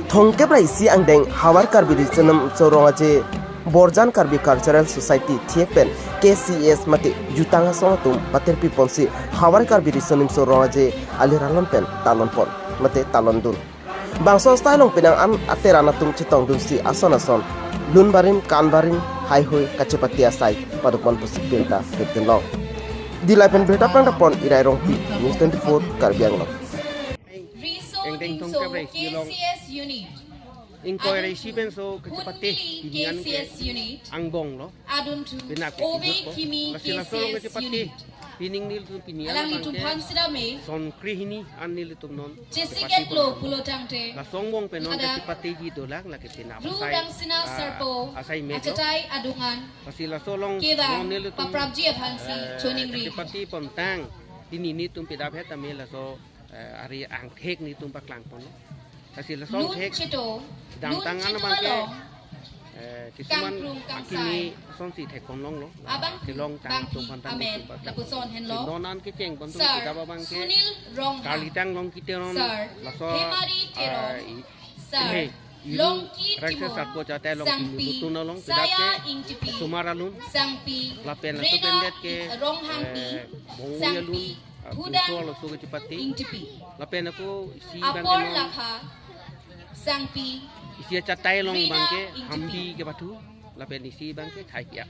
Thongke prai si angdeng hawar karbi risenam soronga je Borjan Karbi Cultural Society Thiekpen KCS mate jutanga sonatum paterpi ponsi hawar karbi risenim soronga je aliralon pen talonpon mate talondun bangso stylong pinang an aterana tum chitong dun si ason lunbarim kanbarim haihoi kachepati asai padupon pusik pinta long dilaipen beta pang pon irai rongpi News 24 Karbi Anglong. Engdeng tong kabre kilong inquiry siben so kecepati pilihan ke angbong lo benak ke hidup ko lasila solong kecepati pining nil tu pinian bangke son krihini an nil tu non kecepati la songbong penon kecepati gitu lah la ketina asai mejo lasila solong non nil tu kecepati pontang ini ni tu pidap het ame la so ari angkek ni tumpak lang pon kasi la song kek dang tangan bangke kisuman akini son si thek kon long lo silong tang tumpan tang nonan ke ceng pon tum kita bangke kali tang long kita non la so long raksa sakko chate long butu no long pidap ke sumaralun la pen la pendet ke bongulun Puso lo suga cepati. Lapen aku isi bangke isi catai long bangke hambi ke batu. Lapen isi bangke thai kia.